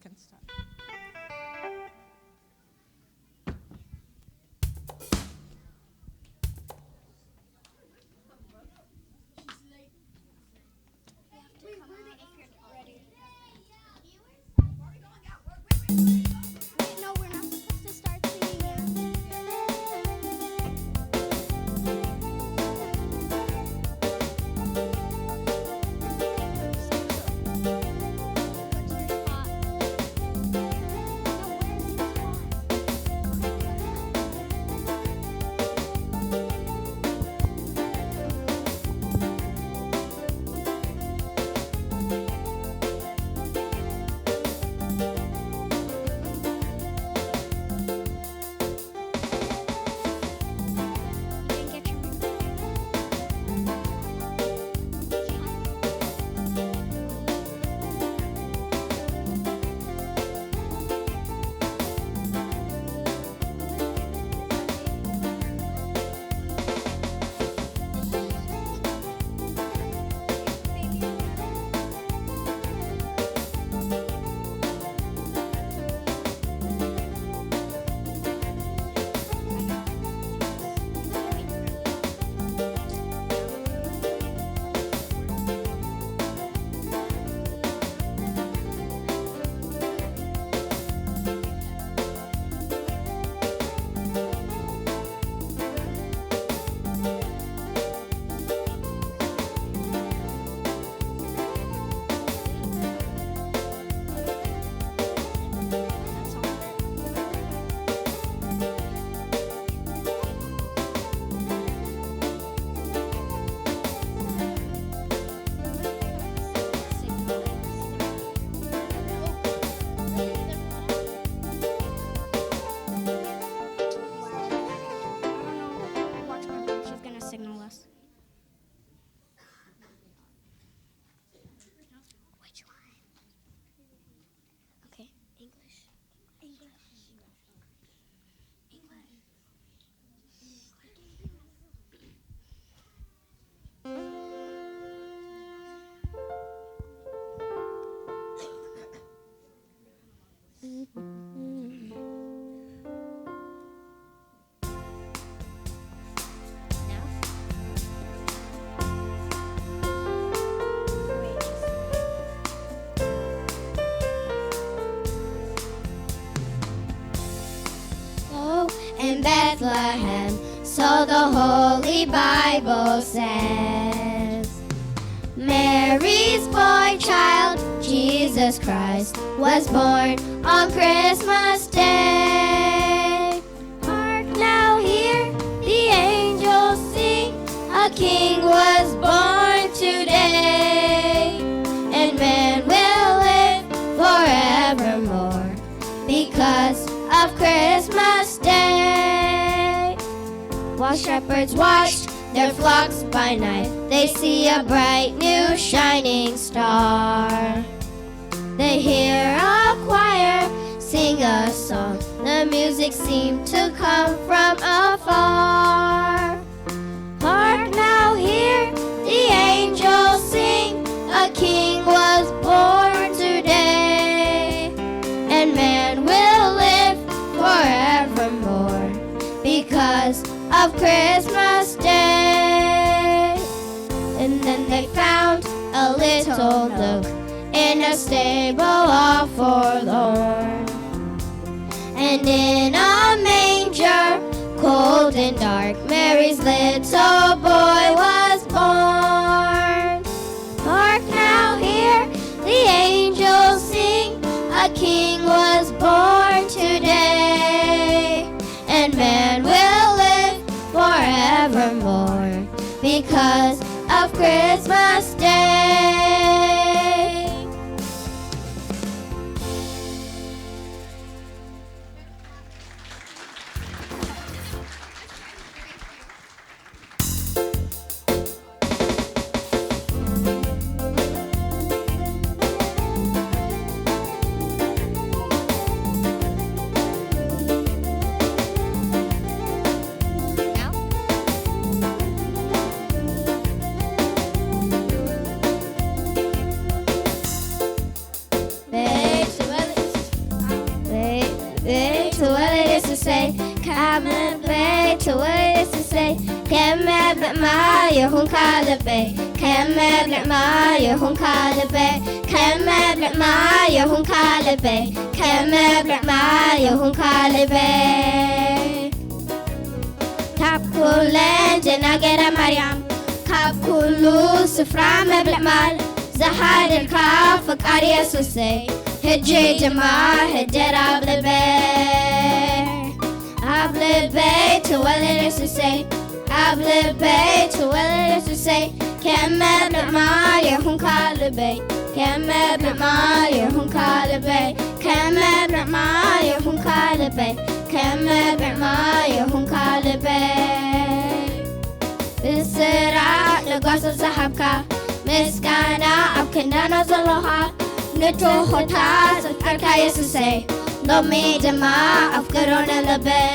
can start. No, we're not supposed to start singing Watch my mom. She's gonna signal us. Which one? Okay, English. English. In Bethlehem, so the Holy Bible says. Mary's boy child, Jesus Christ, was born on Christmas Day. Hark now, hear the angels sing, a king was born today, and man will live forevermore because of Christmas Day. While shepherds watched their flocks by night, they see a bright new shining star. They hear a choir sing a song, the music seemed to come from afar. Hark now, hear the angels sing, a king was born today, and man will live forevermore because of Christmas Day. And then they found a little nook in a stable all forlorn, and in a manger, cold and dark, Mary's little boy was born. Hark now, hear the angels sing, a king was born today, and man will live forevermore because of Christmas Day. كمل تويسسي كمل ما يهون كالبي كمل ما يهون كالبي كمل ما يهون كالبي كمل ما يهون كالبي كاب كلن جناجر مريم كاب كلو سفرة مبلع مال زهاد الكاف فقار يسوسي هجي جما هجر قبل البيت تولد يسوسي قبل البيت تولد يسوسي كمل ما يهون كالبي كمل ما يهون كالبي كمل ما يهون كالبي كمل ما يهون كالبي بالسرعة لقاس الزحبكة مسكانا أبكنا نزلها نتوختا سفركا يسوسي ضمي جماعة أفكرون لبي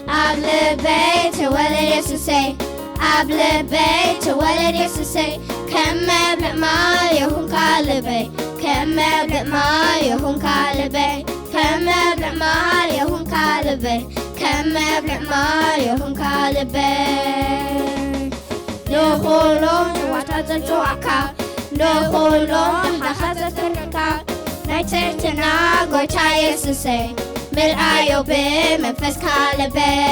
قبل البيت تولد يسوسي قبل البيت تولد يسوسي كمل ما يهون كالبي كمل ما يهون كالبي كمل ما يهون كالبي كمل ما يهون كالبي نخلون واتزل جوعك نخلون بحزة فرقك نيترتنا قويتا يسوسي ملعايو بمنفس كالبي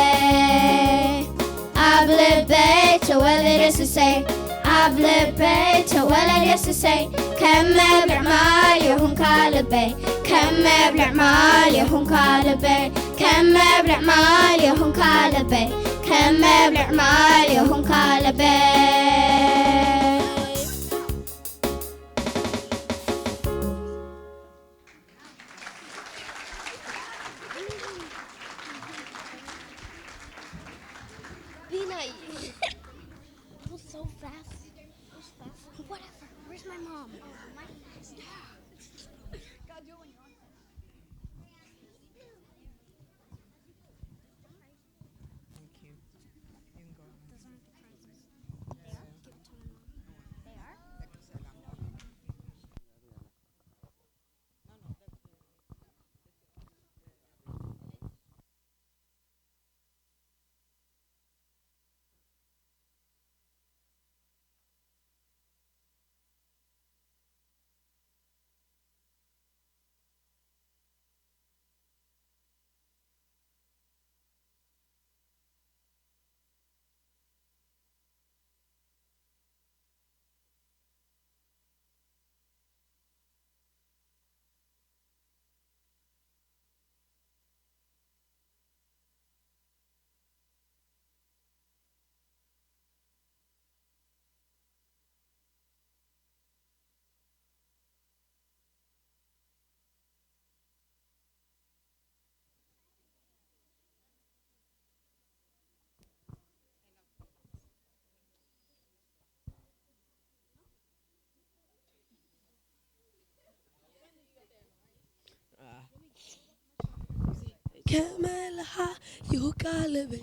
قبل البيت تولد يسوسي قبل البيت تولد يسوسي كمل ما يهون كالبي كمل ما يهون كالبي كمل ما يهون كالبي كمل ما يهون كالبي That was so fast. It was fast. Whatever. Where's my mom? Thank you. You can go. Those aren't the prizes. They are? Give it to my mom. They are? كمالها يقالبي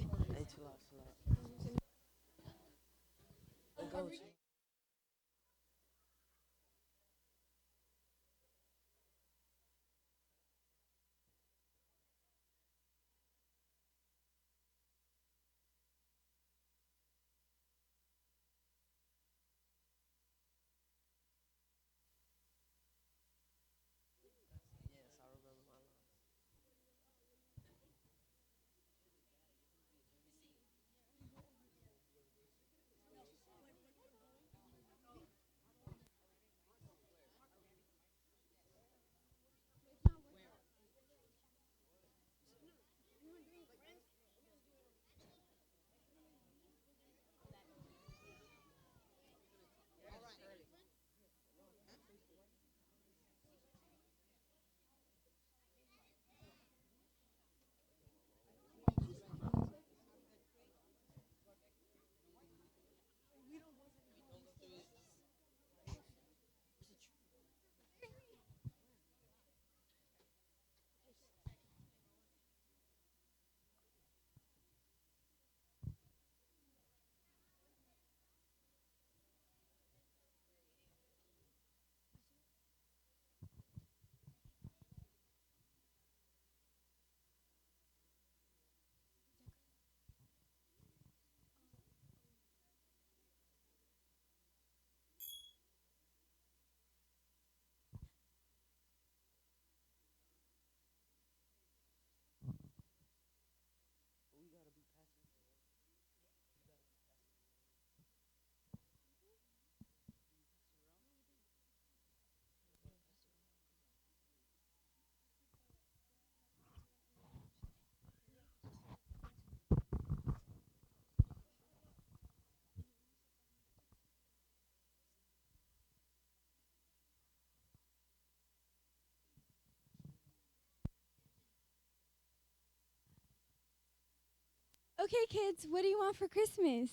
Okay, kids, what do you want for Christmas?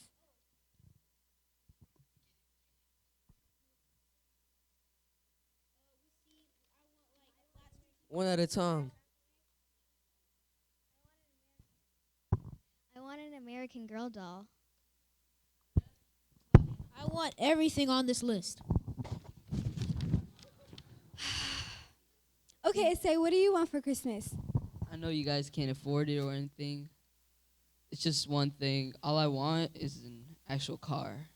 One at a time. I want an American Girl doll. I want everything on this list. Okay, say, what do you want for Christmas? I know you guys can't afford it or anything. It's just one thing. All I want is an actual car.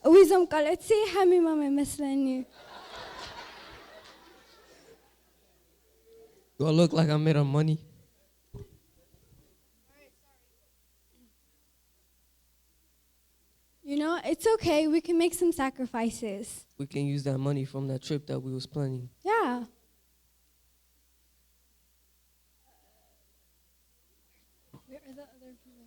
ويزم قالت سي حامي ماما مثلني. Do I look like I'm made of money? You know, it's okay. We can make some sacrifices. We can use that money from that trip that we was planning. Yeah. Where are the other people?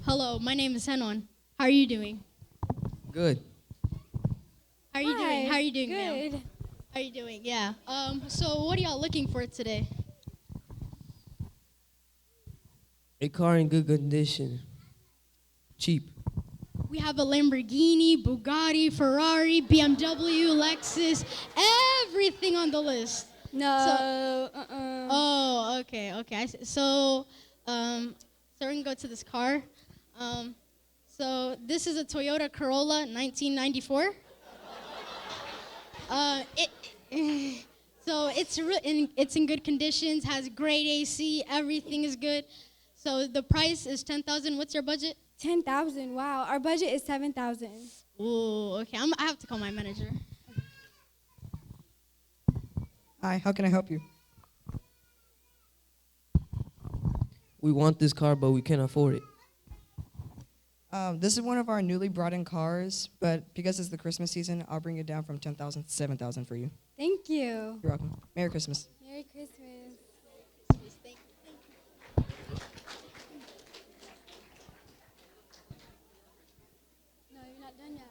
Hello, my name is Henon. How are you doing? Good. How are you doing? Hi. How are you doing, ma'am? Good. How are you doing? Yeah. So what are y'all looking for today? A car in good condition. Cheap. We have a Lamborghini, Bugatti, Ferrari, BMW, Lexus, everything on the list. No. Oh, okay. I see. So we can go to this car. So this is a Toyota Corolla 1994. So it's in good conditions, has great AC, everything is good. So the price is 10,000. What's your budget? 10,000. Wow. Our budget is 7,000. Ooh, okay. I have to call my manager. Hi, how can I help you? We want this car, but we can't afford it. This is one of our newly brought in cars, but because it's the Christmas season, I'll bring it down from 10,000 to 7,000 for you. Thank you. You're welcome. Merry Christmas. Merry Christmas. No, you're not done yet.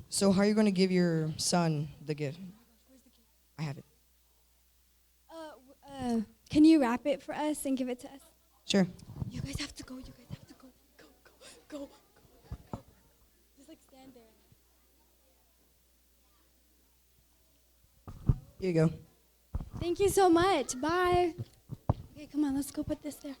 So how are you going to give your son the gift? I have it. Can you wrap it for us and give it to us? Sure. You guys have to go. You guys have to go. Go. Just like stand there. Here you go. Thank you so much. Bye. Okay, come on. Let's go put this there.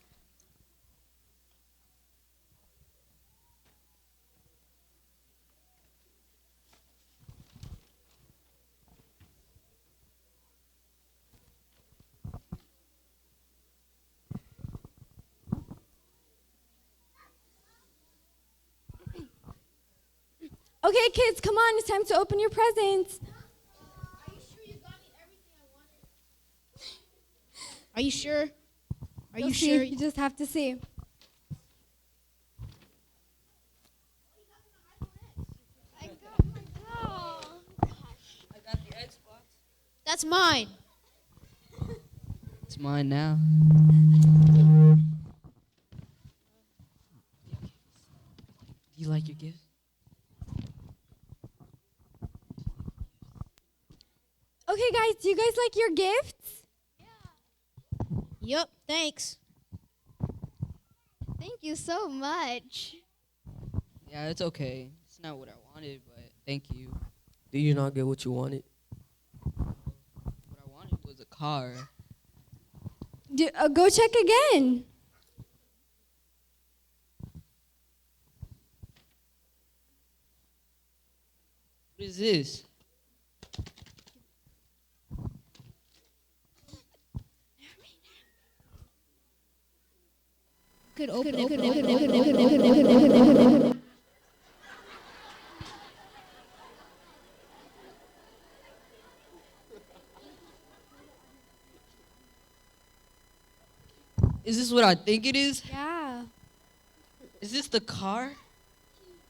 Okay, kids, come on. It's time to open your presents. Are you sure? Are You'll you see. sure? You just have to see. That's mine. It's mine now. Do you like your gift? Okay, guys, do you guys like your gifts? Yup, thanks. Thank you so much. Yeah, it's okay. It's not what I wanted, but thank you. Did you not get what you wanted? What I wanted was a car. Go check again. What is this? Could open. Is this what I think it is? Yeah. Is this the car?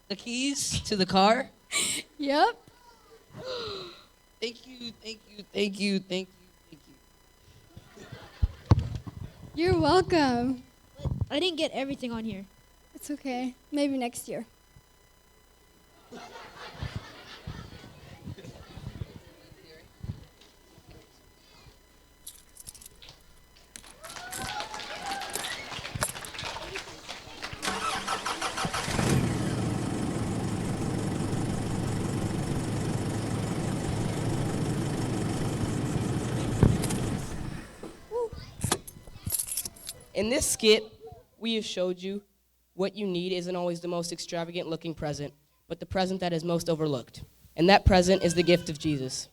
The keys to the car? Yep. Thank you, thank you, thank you, thank you, thank you. You're welcome. I didn't get everything on here. It's okay. Maybe next year. In this skit, we have showed you what you need isn't always the most extravagant looking present, but the present that is most overlooked. And that present is the gift of Jesus.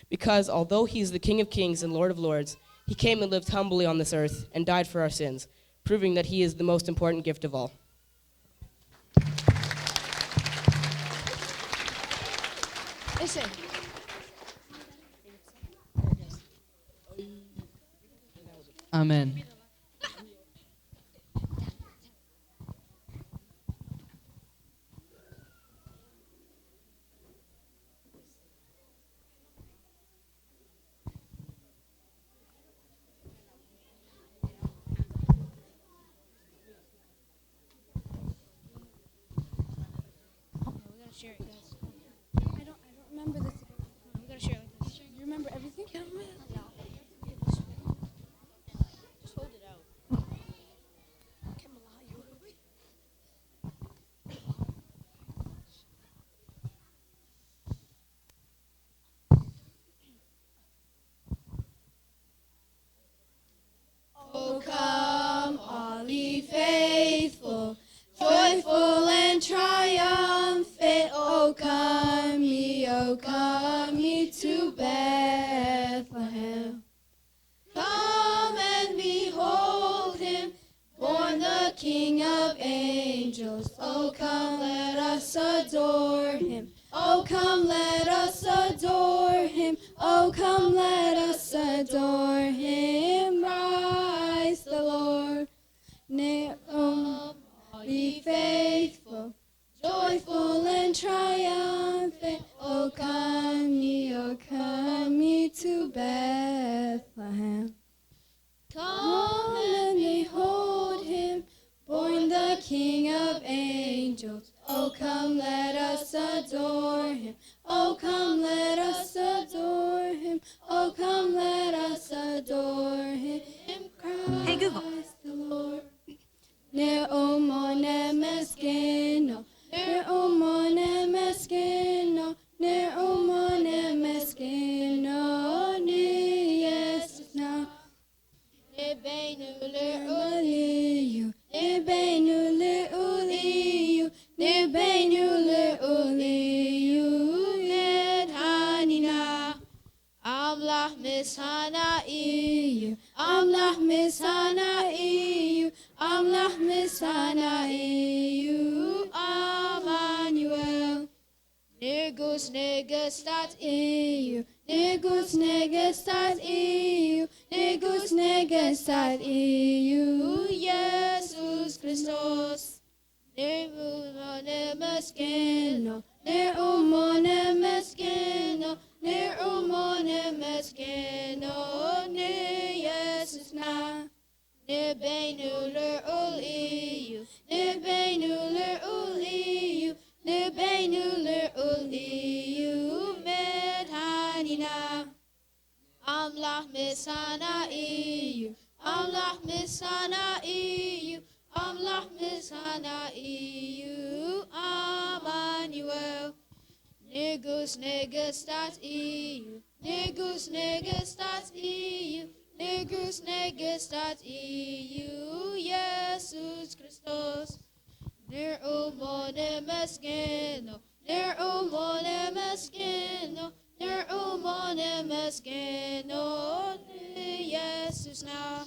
Because although he is the King of Kings and Lord of Lords, he came and lived humbly on this earth and died for our sins, proving that he is the most important gift of all. Listen. Amen. We gotta share it, guys. I don't remember this. We gotta share it like this. You remember everything? No. Just hold it out. O come, all ye faithful, joyful and triumphant. O come ye to Bethlehem. Come and behold him, born the King of angels. O come, let us adore him. O come, let us adore him. O come, let us adore him. Rise the Lord. All ye faithful, joyful and triumphant. O come ye to Bethlehem. Come and behold him, born the King of angels. O come, let us adore him. O come, let us adore him. O come, let us adore him. Hey Google. The Lord. Ne omone meskeno, ne omone meskeno, ne omone meskeno, ne Jesus now. Ne beinu le uliyu, ne beinu le uliyu, ne beinu le uliyu, ned hanina. Amlah mishana iyu, amlah mishana iyu, amlah mishana iyu, Emmanuel. Negus negestat iyu, negus negestat iyu, negus negestat iyu, Jesus Christos. Ne umone meskeno, ne umone meskeno, ne umone meskeno, ne Jesus na. Ne beinu le uliyu, ne beinu le uliyu, ne beinu le uliyu, med hanina. Amlah misana iyu, amlah misana iyu, amlah misana iyu, Emmanuel. Negus negestat iyu, negus negestat iyu, negus negestat iyu, Jesus Christos. Ner umone meskeno, ner umone meskeno, ner umone meskeno, ne Jesus na.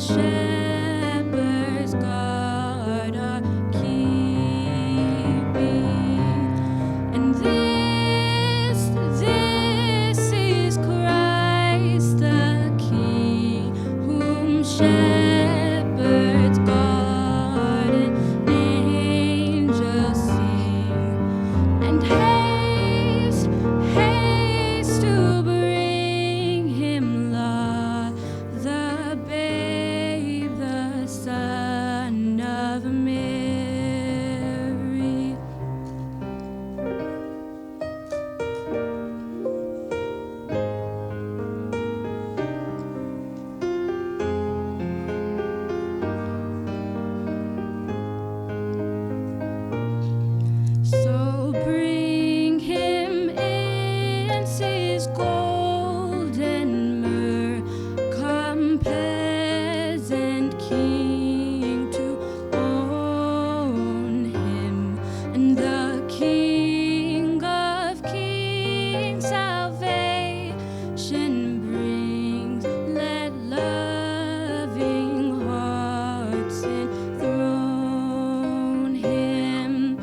shepherds guard our keeping. And this is Christ the King, whom shepherds guard and angels sing. And haste, haste to bring him, Lord, the babe, the Son of Mary. So bring him incense, gold and myrrh. Come, peasant king, to own him. And the King of kings salvation brings. Let loving hearts enthrone him.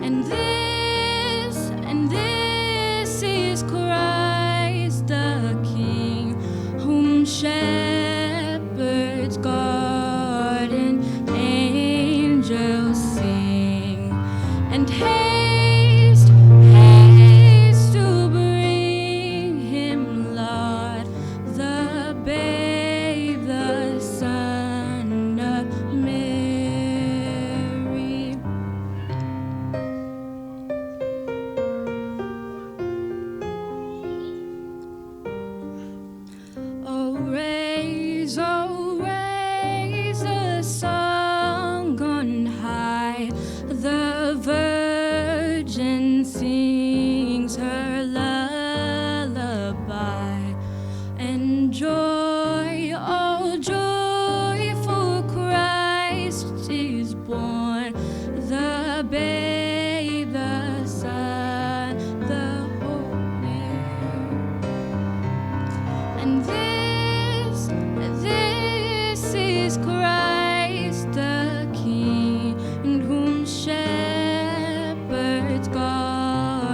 And this is Christ the King, whom shepherds guard and angels sing. And haste, haste to bring him, Lord, the babe, the Son of Mary. Oh, raise a song on high. The Virgin sings her lullaby. And joy, oh, joyful Christ is born. The babe, the Son, the Holy. And this is Christ the King, in whom shepherds guard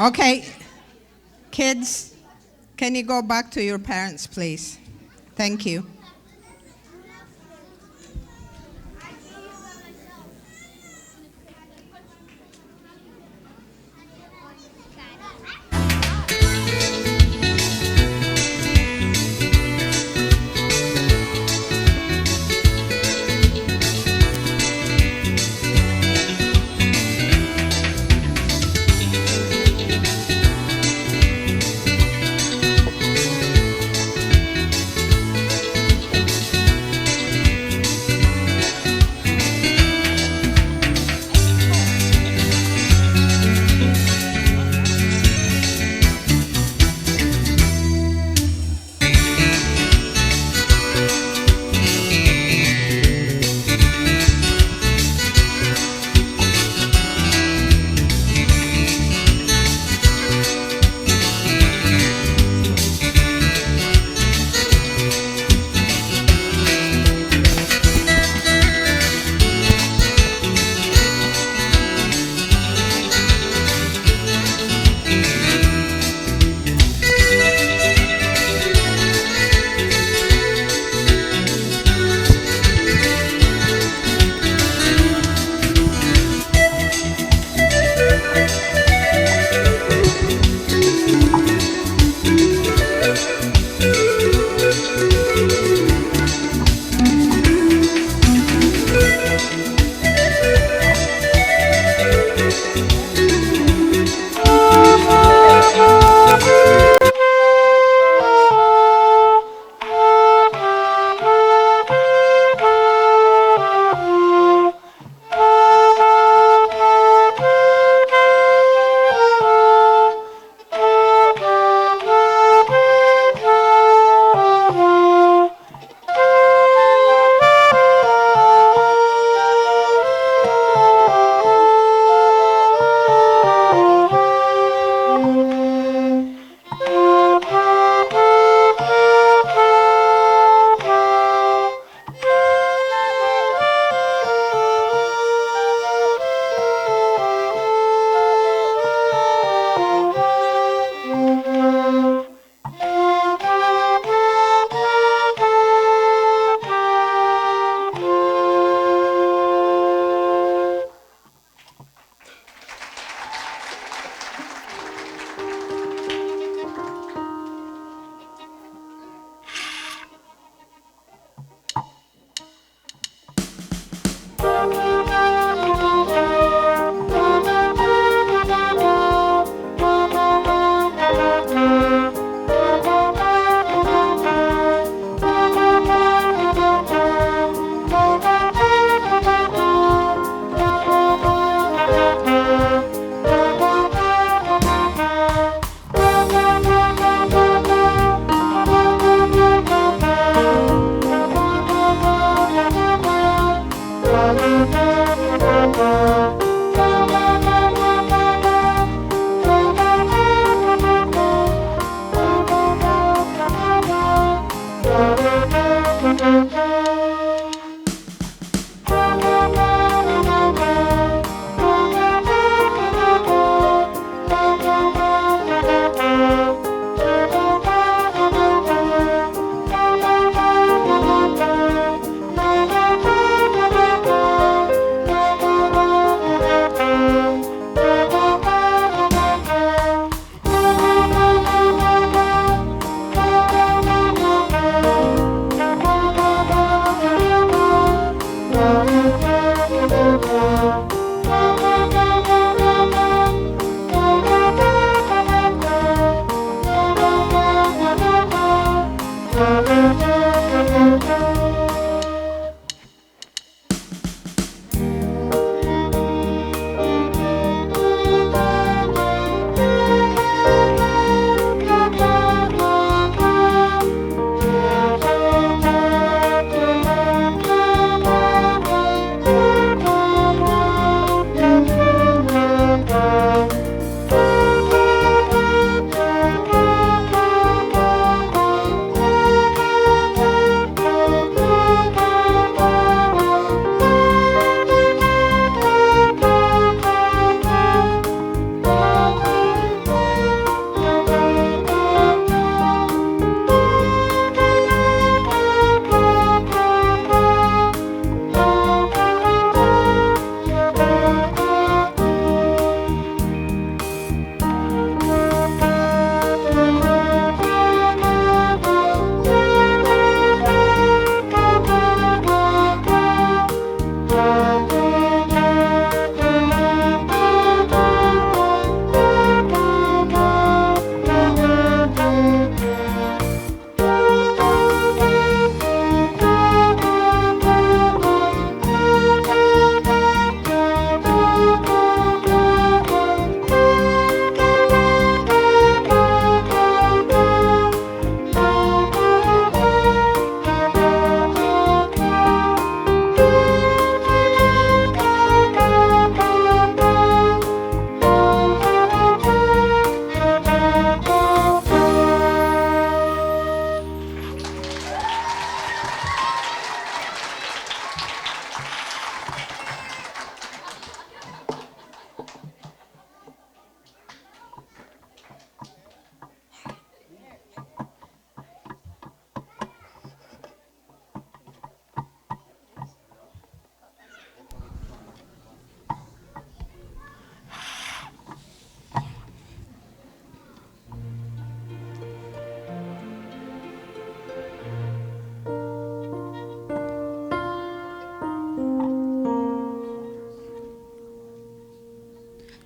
Okay, kids, can you go back to your parents, please? Thank you.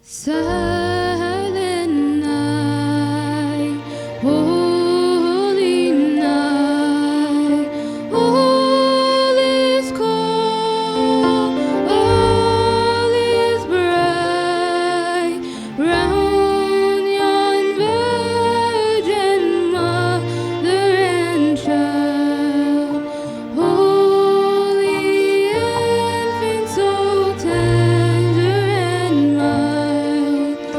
Silent night, holy night, all is calm, all is bright, round yon virgin mother and child, holy infant, so tender and mild.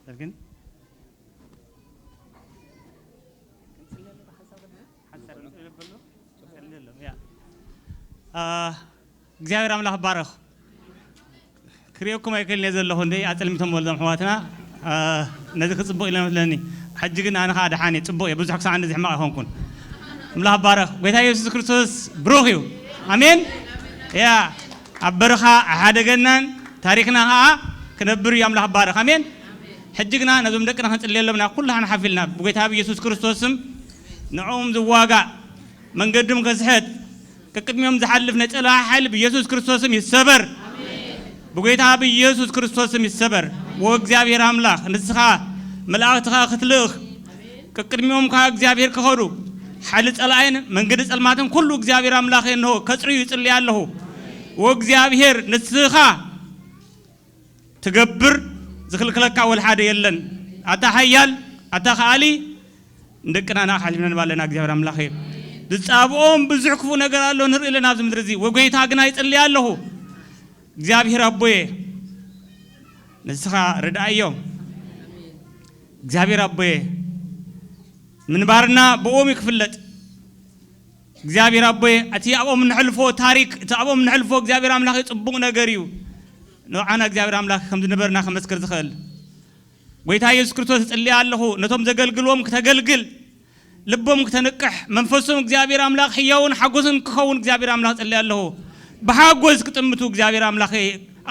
لكن እግዚአብሔር አምላክ ባረኽ ክሪኦኩም ኣይክእል እየ ዘለኹ እንዴ ኣፀልሚቶም ወልዶም ኣሕዋትና ነዚ ክፅቡቕ ኢለ መስለኒ ሕጂ ግን ኣነ ከዓ ድሓን እየ ፅቡቕ እየ ብዙሕ ክሳዕ እንደዚ ሕማቕ ኣይኮንኩን ኣምላኽ ባረኽ ጎይታ ኢየሱስ ክርስቶስ ብሩኽ እዩ ኣሜን ያ ኣብ በረኻ ኣሓደገናን ታሪክና ከዓ ክነብር እዩ ኣምላኽ ባረኽ ኣሜን ሕጂ ግና ነዞም ደቅና ክንፅልየሎምና ኩላህና ሓፊልና ብጎይታ ብኢየሱስ ክርስቶስም ንዕኦም ዝዋጋእ መንገዶም ከስሕት ከቅድሚኦም ዝሓልፍ ነፀላ ሓይሊ ብኢየሱስ ክርስቶስም ይሰበር بقيت هابي يسوع كريستوس مسبر وإخزابير أملاك نسخة ملاك ختلخ كقدميهم كإخزابير كهرو حالة العين من قدس الماتن كله إخزابير أملاك إنه كسر يصلي الله وإخزابير نسخة تجبر زخل كلك أول حدا يلن أتحيال أتخالي ندكنا ناخالي بالنا إخزابير أملاك دسابهم بزعكفوا نجار الله نر إلى ناس مدرسي وقيت هاجنا يصلي الله እግዚአብሔር አቦዬ ንስኻ ረዳእዮም እግዚአብሔር አቦዬ ምንባርና በኦም ይክፍለጥ እግዚአብሔር አቦዬ እቲ አቦም ንሕልፎ ታሪክ እቲ አቦም ንሕልፎ እግዚአብሔር አምላክ ጽቡቕ ነገር እዩ ንዓና እግዚአብሔር አምላክ ከም ዝነበርና ከመስከር ዝኽእል ጎይታ ኢየሱስ ክርስቶስ ጽልይ ኣለኹ ነቶም ዘገልግሎም ከተገልግል ልቦም ከተንቅሕ መንፈሶም እግዚአብሔር አምላክ ሕያውን ሓጎስን ክኸውን እግዚአብሔር አምላክ ጽልይ ኣለኹ بحاجوز كتمتو إخزابير أملاخي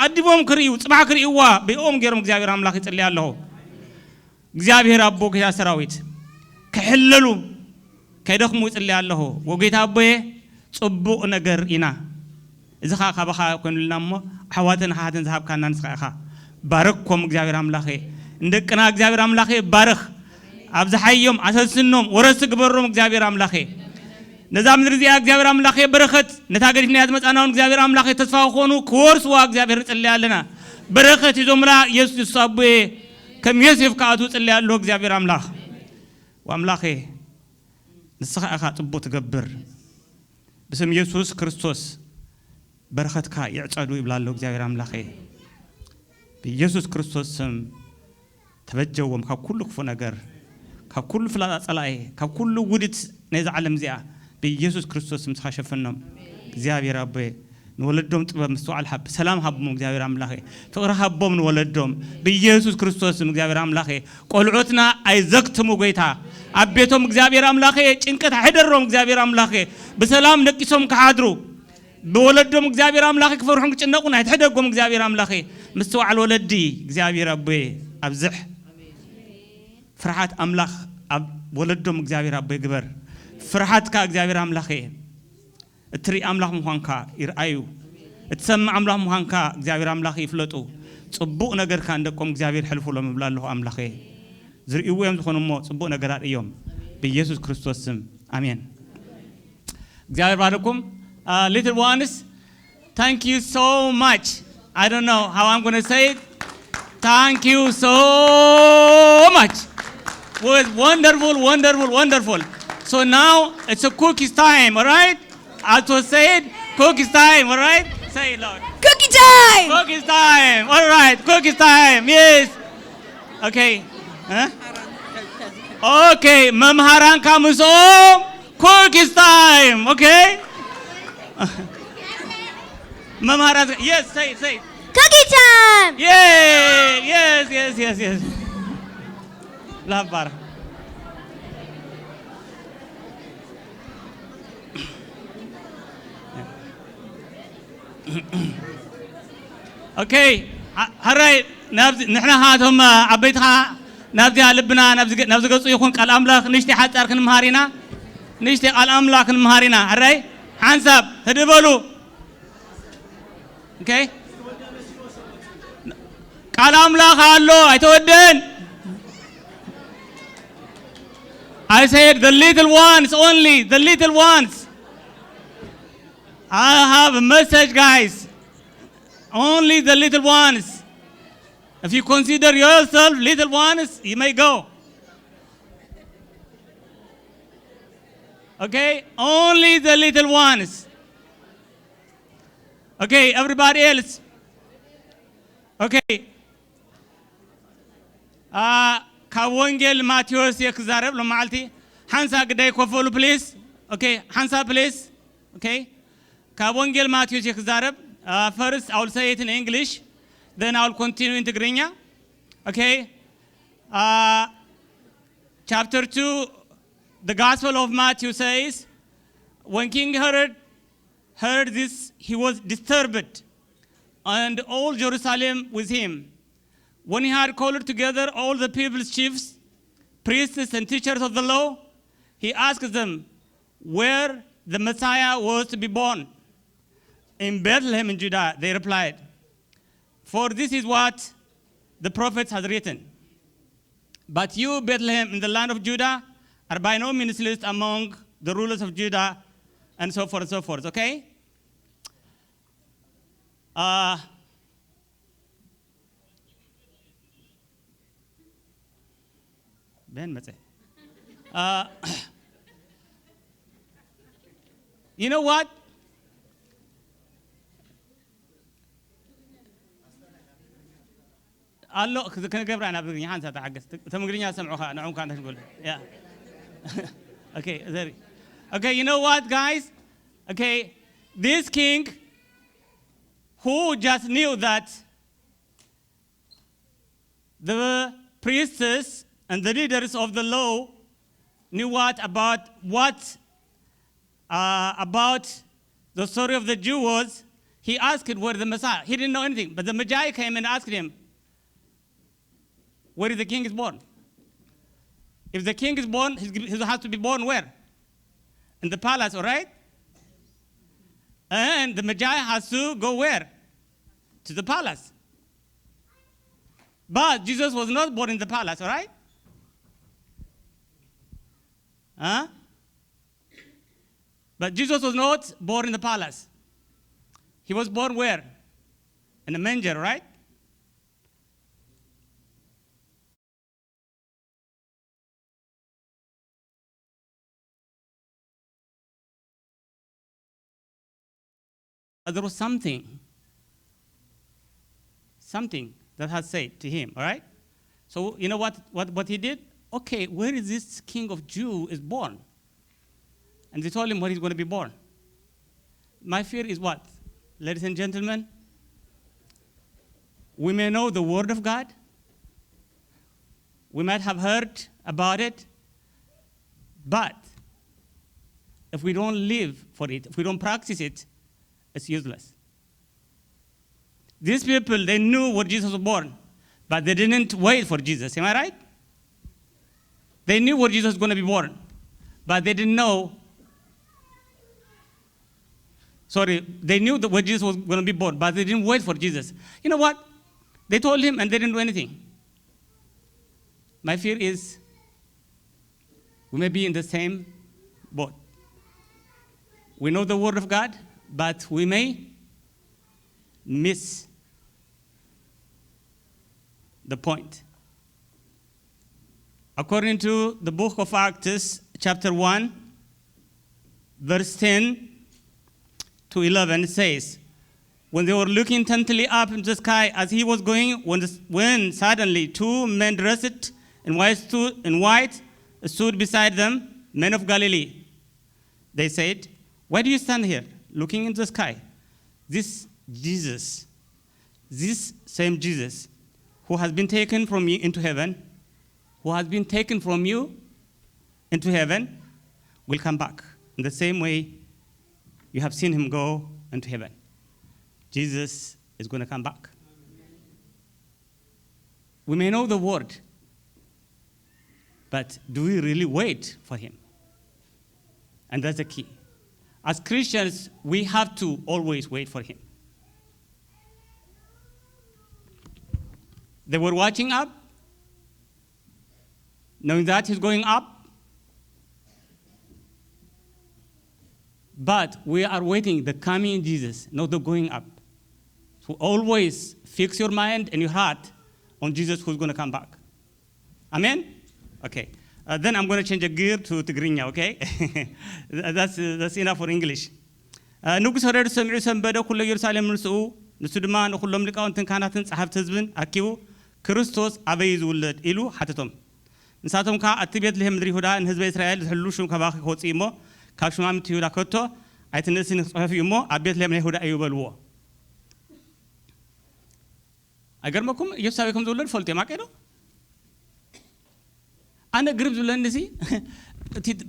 أديبهم كريو صباح كريوا بيوم غيرهم إخزابير أملاخي تلي الله إخزابير أبوك يا سراويت كحللو كيدخمو تلي الله وقيت أبوه صبو نجر إنا إذا خا بخا كن لنا مو حواتن حاتن ذهب كان نسخة بارككم إخزابير أملاخي عندك أنا إخزابير أملاخي بارك أبزحيهم أساس النوم ورث كبرهم إخزابير أملاخي نظام درزي أخزابير أملاخي بركت نتاجر في نهاية مسألة أخزابير أملاخي تتفاوخونه كورس وأخزابير تلي لنا بركت زمرة يسوع صابه كم يسوع كاتو تلي له أخزابير أملاخ وأملاخي نسخة أخا تبوت جبر بسم يسوع كريستوس بركت كا يعتادو يبلا له أخزابير أملاخي بيسوع كريستوس تبجوهم ككل كفناجر ككل فلات صلاة ككل ودت نزع علم زيا بيسوع كريستوس مسخشفنهم እግዚአብሔር አባዬ ንወለዶም ጥበብ ምስተዋል ሀብ ሰላም ሀብሞ እግዚአብሔር አምላኬ ፍቅር ሀቦም ንወለዶም በኢየሱስ ክርስቶስም እግዚአብሔር አምላኬ ቆልዑትና አይዘክትሙ ጎይታ አቤቶም እግዚአብሔር አምላኬ ጭንቀት አይደሮም እግዚአብሔር አምላኬ በሰላም ነቂሶም ከሐድሩ በወለዶም እግዚአብሔር አምላኬ ክፈርሑን ጭነቁን አይተደጎም እግዚአብሔር አምላኬ ምስተዋል ወለዲ እግዚአብሔር አባዬ አብዝሕ ፍርሃት አምላክ ወለዶም እግዚአብሔር አባዬ ግበር ፍርሃትካ እግዚአብሔር አምላኬ تري أملاك مهانكا يرأيو تسمع أملاك مهانكا إخزابير أملاك يفلتو صبوق نجار كان دكم إخزابير حلفوا لهم بلا الله أملاكه زريوا يوم تكونوا مو صبوق نجارات اليوم بيسوع كريستوس آمين إخزابير باركم little ones thank you so much I don't know how I'm going to say it thank you so much was wonderful so now it's a cookies time all right Also said, cookies time, all right? Say it loud. Cookie time! Cookies time, all right, cookies time, yes. Okay. Huh? Okay, Mamharan comes home, cookies time, okay? Mamharan, yes, say it. Cookie time! Yeah, yes. Love bar. Okay, هراي نحن هاتهم عبيتها نبدي لبنا نبزي قصو يكون قال أملاك نشتي حتى أركن مهارينا نشتي قال أملاك مهارينا هراي حنسب هدبلو okay قال أملاك هالو أيتودن I said the little ones only, the little ones. I have a message, guys. Only the little ones. If you consider yourself little ones, you may go. Okay? Only the little ones. Okay, everybody else. Okay. كوانجيل ماتيوس يكزارب لما عالتي حنسا قداي كوفولو بليز okay حنسا بليز okay كوانجيل ماتيوس يكزارب first I will say it in English then I will continue in Tigrinya okay chapter 2 the Gospel of Matthew says when King Herod heard this he was disturbed and all Jerusalem with him. When he had called together all the people's chiefs, priests, and teachers of the law, he asked them where the Messiah was to be born. In Bethlehem in Judah, they replied, for this is what the prophets had written. But you, Bethlehem, in the land of Judah, are by no means least among the rulers of Judah, and so forth and so forth, okay? You know what? الله كنا قبل أنا بقولي حان ساتحجز تمقريني أسمعها نعم كان تقول yeah okay there okay you know what guys okay this king who just knew that the priests and the leaders of the law knew about the story of the Jew was, he asked where the Messiah. He didn't know anything, but the Magi came and asked him, where the king is born? If the king is born, he has to be born where? In the palace, all right? And the Magi has to go where? To the palace. But Jesus was not born in the palace, all right? Huh? But Jesus was not born in the palace. He was born where? In a manger, right? There was something that had said to him, all right? So you know what he did? Okay, where is this king of Jew is born? And they told him where he's going to be born. My fear is what? Ladies and gentlemen, we may know the word of God. We might have heard about it. But if we don't live for it, if we don't practice it, it's useless. These people, they knew where Jesus was born, but they didn't wait for Jesus. Am I right? They knew where Jesus was going to be born, but they didn't know. They knew where Jesus was going to be born, but they didn't wait for Jesus. You know what? They told him and they didn't do anything. My fear is we may be in the same boat. We know the word of God, but we may miss the point. According to the book of Acts, chapter 1, verse 10 to 11, it says, when they were looking intently up into the sky as he was going, when suddenly two men dressed in white stood beside them, men of Galilee. They said, why do you stand here looking into the sky? This same Jesus, who has been taken from you into heaven, will come back in the same way you have seen him go into heaven. Jesus is going to come back. We may know the word, but do we really wait for him? And that's the key. As Christians, we have to always wait for him. They were watching up, knowing that he's going up. But we are waiting the coming Jesus, not the going up. So always fix your mind and your heart on Jesus who's going to come back. Amen? Okay. Then I'm going to change a gear to Tigrinya, okay? that's enough for English. ንጉስ ሄሮድስ ሰሚዑ ሰንበደ ኩሎ ኢየሩሳሌም ንስኡ ንሱ ድማ ንኩሎም ሊቃውንትን ካህናትን ጸሐፍቲ ህዝብን አኪቡ ክርስቶስ አበይ ዝውለድ ኢሉ ሓተቶም ንሳቶም ከዓ እቲ ቤትልሔም ምድሪ ይሁዳ ንህዝበ እስራኤል ዝሕሉ ሹም ከባኺ ክወፅእ እሞ ካብ ሹማምቲ ይሁዳ ከቶ ኣይትንእሲ ንክፅሑፍ እዩ እሞ ኣብ ቤትልሔም ናይ ይሁዳ እዩ በልዎ አይገርመኩም ኢየሱስ አበይ ከም ዝውለድ ፈልጦ የማቀዶ أنا قريب زولان نسي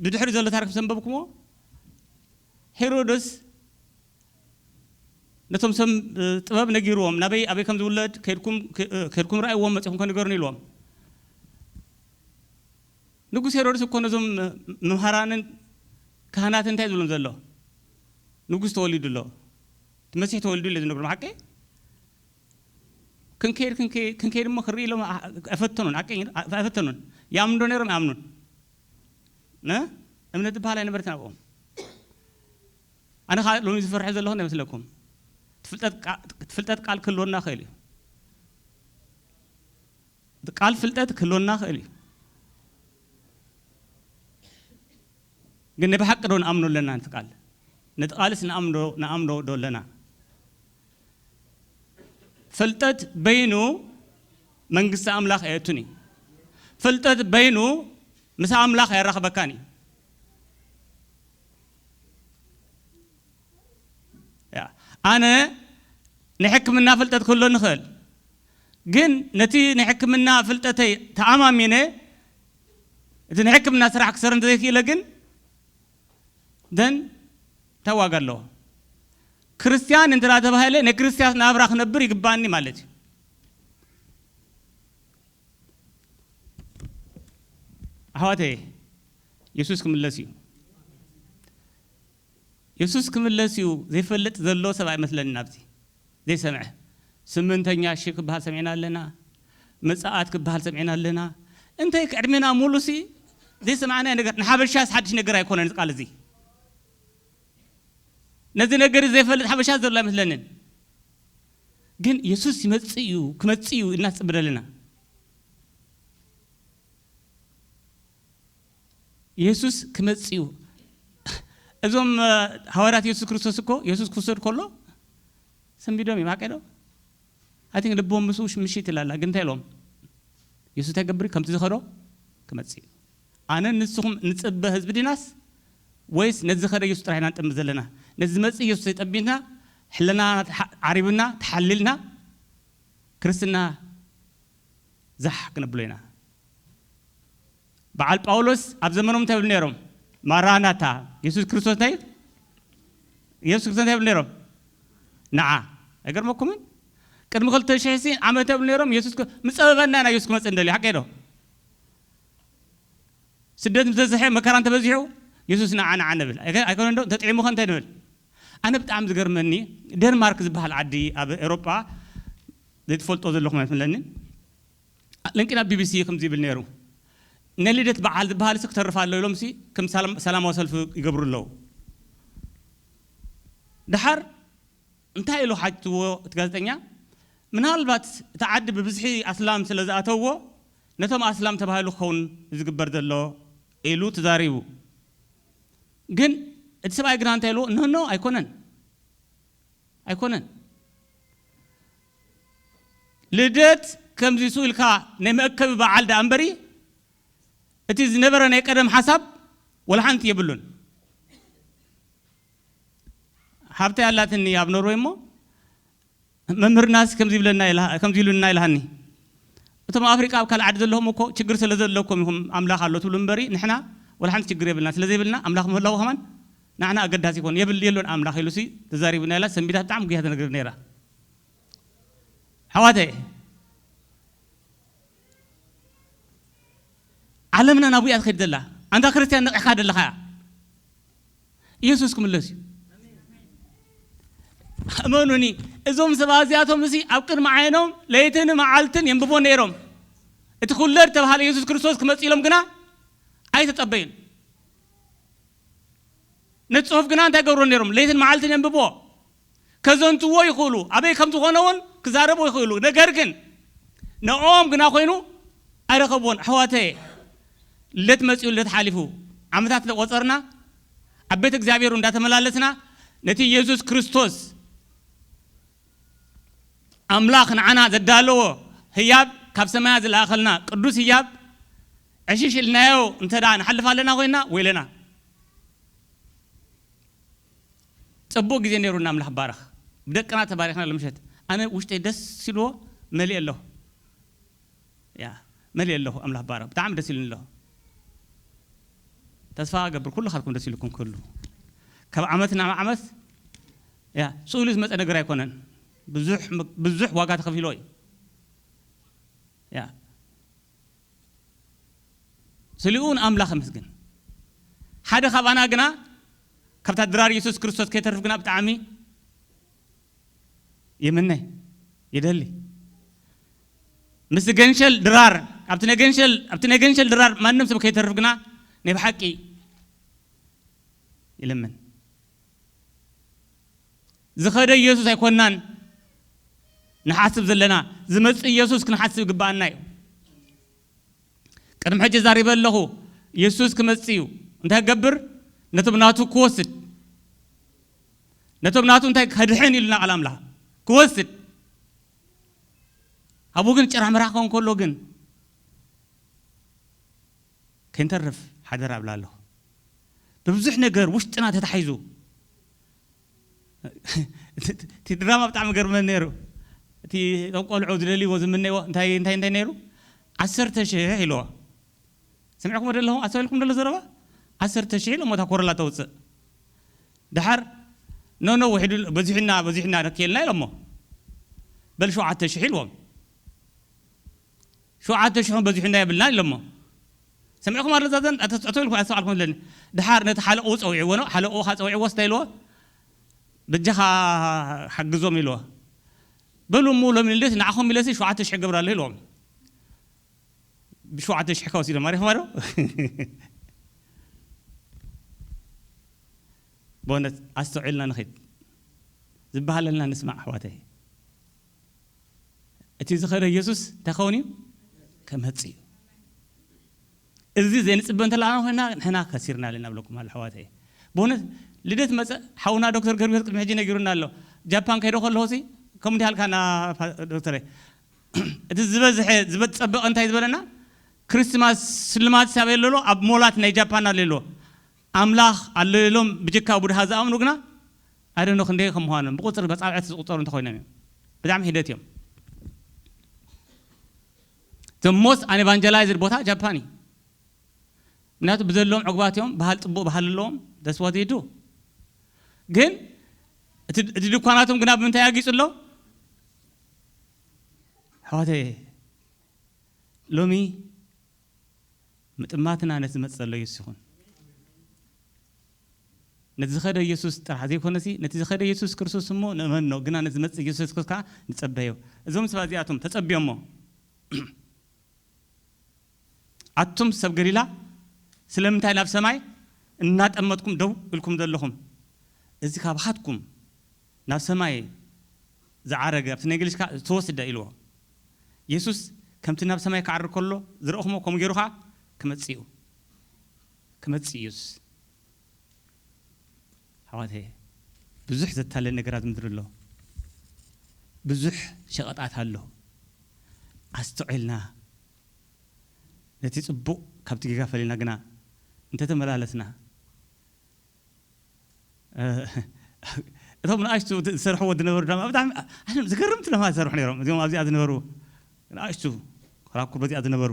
بدحر زولة تارك سنببكم هيرودس نتوم سم طباب نجيروهم نبي أبي كم زولاد كيركم رأي وهم تكون كانوا يقرني لهم نقول هيرودس يكون زم مهران كهنات انتهي زولم زلوا نقول تولي دلوا تمسح تولي دلوا لازم نقول معك كن كير ما خري لهم أفتنون أكين أفتنون يامنون نيرم يامنون نا أمنت بحاله أنا برتنا بهم أنا خالد لون يسافر حزة الله نمثلكم تفلتت قال كلنا خيلي قال فلتت كلنا خيلي قلنا بحق دون أمنوا لنا أنت قال نتقالس نأمنوا دون لنا فلتت بينو من قصة أملاخ أيتوني فلتت بينو مسا أملاخ يرخ بكاني أنا نحكم منا فلتت كله نخل جن نتي نحكم منا فلتتي تعامينه إذا نحكم منا سرع أكثر من ذلك لكن دن تواجد له كريستيان انت لا تبهله نكريستيان نابراخ نبري قباني مالتي هواتي يسوس كملسيو يسوس كملسيو زي فلت ذلو سبع مثل النبتي زي سمع سمنتنيا شيك بحال سمعنا لنا مساعات كبحال سمعنا لنا انت هيك عدمنا مولوسي زي سمعنا نحابل شاس حدش نقرا يكون نتقال زي نزي نقر زي فلت حبشات ذلو مثلنا جن يسوس يمتصيو كمتصيو الناس تبرلنا يسوس كمتصيو أزوم حوارات يسوع كريستوس كو يسوع كوسر كله سنبيدومي ما كده هاتين لبوم مسوش مشيت لا جنتيلهم يسوع تجبري كم تزخرو كم تصير أنا نسخم نتسبه حزب الناس ويس نتزخر يسوع ترحنا نتمزلنا نزمت يسوع تأبينا حلنا عربنا تحللنا كريستنا زح كنبلينا بعد باولوس أبزمنهم تبلنيرهم ماراناتا يسوع كريستوس نايل يسوع كريستوس تبلنيرهم نعم أقدر مكمن كرم قلت شيء عم تبلنيرهم يسوع مسألنا أنا يسوع مسألة حكيره سدد متزحم مكران تبزحوا يسوع نعنا بل أكون عنده تطعمه خن تنبل أنا بتعمل زجر مني دنمارك زبها العادي أب أوروبا ديفولت أوزل لهم مثلاً لكن أبي بي سي خمسة بالنيرو نليدت بعال بحال سكتر رفع لهم سي كم سلام وصل في يقبر له دحر انتهى له حاجته تقالتنيا من هالبات تعدي ببزحي أسلام سلزاته نتم أسلام تبها له خون يقبر له إلو تزاريو جن اتسبع جرانت له نو أيكونن لدت كم زيسو الكا نمأكب بعال ده أمبري it is never an أكادم حسب ولا حنت يبلون حبتي الله تني أبنو رويمو ممر ناس كم زيبلنا إله كم زيلنا إلهني وتم أفريقيا وكال عدد لهم وكو تجر سلزل لكم هم أملاك الله تقولون بري نحنا ولا حنت تجري بالناس سلزي بالنا أملاك الله كمان نحنا أقد هذي يكون يبل يلون أملاك يلوسي تزاري بنا لا سنبيتها تعم جهة نقدر نيرة حوادي ዓለምና ናብኡ እያ ትኸይድ ዘላ ኣንታ ክርስቲያን ንቕሕካ ደለኻ ኢየሱስ ክምለስ እዩ እመኑኒ እዞም ሰባት እዚኣቶም እሲ ኣብ ቅድሚ ዓይኖም ለይትን መዓልትን የንብቦ ነይሮም እቲ ኩለድ ተባሃለ ኢየሱስ ክርስቶስ ክመጽእ ኢሎም ግና ኣይተጸበዩን ነቲ ጽሑፍ ግና እንታይ ገብሮ ነይሮም ለይትን መዓልትን የንብቦ ከዘንትዎ ይኽእሉ ኣበይ ከም ዝኾነ እውን ክዛረቡ ይኽእሉ ነገር ግን ንኦም ግና ኮይኑ ኣይረኸብዎን ኣሕዋተየ ለት መጺኡ ለት ሓሊፉ ዓመታት ቆጸርና ኣብ ቤተ እግዚአብሔር እንዳተመላለስና ነቲ ኢየሱስ ክርስቶስ ኣምላኽ ንዓና ዘዳለዎ ህያብ ካብ ሰማያ ዝለኣኸልና ቅዱስ ህያብ ዕሽሽ ኢልናዮ እንተዳ ንሓልፍ ኣለና ኮይና ወይለና ጽቡቕ ግዜ ነይሩና ኣምላኽ ባረኽ ብደቅና ተባሪኽና ለምሸት ኣነ ውሽጠይ ደስ ሲልዎ መሊእ ኣለሁ ያ መሊእ ኣለሁ ኣምላኽ ባረኽ ብጣዕሚ ደስ ኢሉኒ ኣለሁ ተስፋ ገብር ኩሉ ካልኩም ደስ ኢልኩም ክህሉ ካብ ዓመት ናብ ዓመት ያ ስኡሉ ዝመፀ ነገር ኣይኮነን ብዙሕ ዋጋ ተኸፊሎ እዩ ያ ስሊኡን ኣምላኽ ምስግን ሓደ ካብኣና ግና ካብታ ድራር ኢየሱስ ክርስቶስ ከይተርፍ ግና ብጣዕሚ የምነይ ይደሊ ምስ ገንሸል ድራር ኣብቲ ነገንሸል ድራር ማንም ሰብ ከይተርፍ ግና ናይ ብሓቂ ይለምን ዝኸደ ኢየሱስ ኣይኮናን ንሓስብ ዘለና ዝመጽእ ኢየሱስ ክንሓስብ ግባአና እዩ ቅድሚ ሕጂ ዛሪበ ኣለኹ ኢየሱስ ክመጽእ እዩ እንታይ ገብር ነቶም ናቱ ክወስድ ነቶም ናቱ እንታይ ከድሕን ኢሉና ቃል ኣምላኽ ክወስድ ኣብኡ ግን ጭራህ ምራኽ ክኸውን ከሎ ግን ከንተርፍ ሓደራ ኣብላ ኣለኹ በብዙሕ ነገር ውሽጥና ተታሒዙ እቲ ድራማ ብጣዕሚ ገርመን ነይሩ እቲ ቆልዑ ዝደልይዎ ዝምነይዎ እንታይ ነይሩ 10,000 ኢልዎ ሰሚዕኩም ደለኹ ኣሰብልኩም ደሎ ዘረባ 10,000 ኢሎ ሞታ ኮረላ ተውፅእ ድሓር ኖ ውሒዱ በዚሕና ነክየልና ኢሎሞ በል 7,000 ኢልዎም 7,000 በዚሕና የብልና ኢሎሞ سمعكم على زادن أتولكم أسألكم لين دحار نتحلق أوس أو عوانو حلق أو خاص أو عواس تايلوا بجها حق زوم يلوا بلو مولو من الليث نعخهم ملاسي شو عاتش حق برا ليلهم بشو عاتش حكوا سيدا ماري خمارو بونت أستعلنا نخيد زبها لنا نسمع حواته أتيزخير يسوس تخوني كم هتصير إذا زين سبنت الآن هنا خسرنا لنا بلوكم هالحواتي بونت لديت مثلا حاولنا دكتور كريم محجنا يقولنا له جابان كيرو خلوا سي كم دي هالكنا دكتور زبد سبق أنت يزبلنا كريسماس سلمات سبيل له أب مولات نيجابان لله أملاخ على لهم بجكا وبده هذا أمرنا هذا نخندي خم هانم بقطر بس على أساس قطر أنت خوينا بدعم هديتهم the most unevangelized بوتا جاباني مناتو بزلهم عقباتهم بهاللهم that's what they do ግን እቲ ድኳናቶም ግና ብምንታይ ያጊጽሎ ሐዋቴ ሎሚ ምጥማትና ነዚ መጸሎ ይስኹን ነዚ ኸደ ኢየሱስ ጥራሕ ዘይኮነሲ ነቲ ዝኸደ ኢየሱስ ክርስቶስ እሞ ንእመን ነው ግና ነዚ መጽእ ኢየሱስ ክርስቶስ ከዓ ንጸበዮ እዞም ሰባት እዚኣቶም ተጸብዮሞ ኣቱም ሰብ ገሊላ ስለምንታይ ናብ ሰማይ እናጠመጥኩም ደው ኢልኩም ዘለኹም እዚ ካብሓትኩም ናብ ሰማይ ዝዓረገ ኣብቲ ነገሊሽካ ተወስደ ኢልዎ ኢየሱስ ከምቲ ናብ ሰማይ ክዓርግ ከሎ ዝረእኹሞ ከምኡ ገይሩ ከዓ ክመጽእ ኢየሱስ ሓዋቴ ብዙሕ ዘታለለ ነገራት ምድሪ ኣሎ ብዙሕ ሸቐጣት ኣሎ ኣስተውዒልና ነቲ ጽቡቕ ካብቲ ጌጋ ፈሊና ግና እንተተመላለስና እቶም ንኣሽቱ ዝሰርሕዎ ዝነበሩ ድማ ብጣዕሚ ዝገርምቲ ለማ ዝሰርሑ ነይሮም እዚኦም ኣብዚኣ ዝነበሩ ንኣሽቱ ክራኩር በዚኣ ዝነበሩ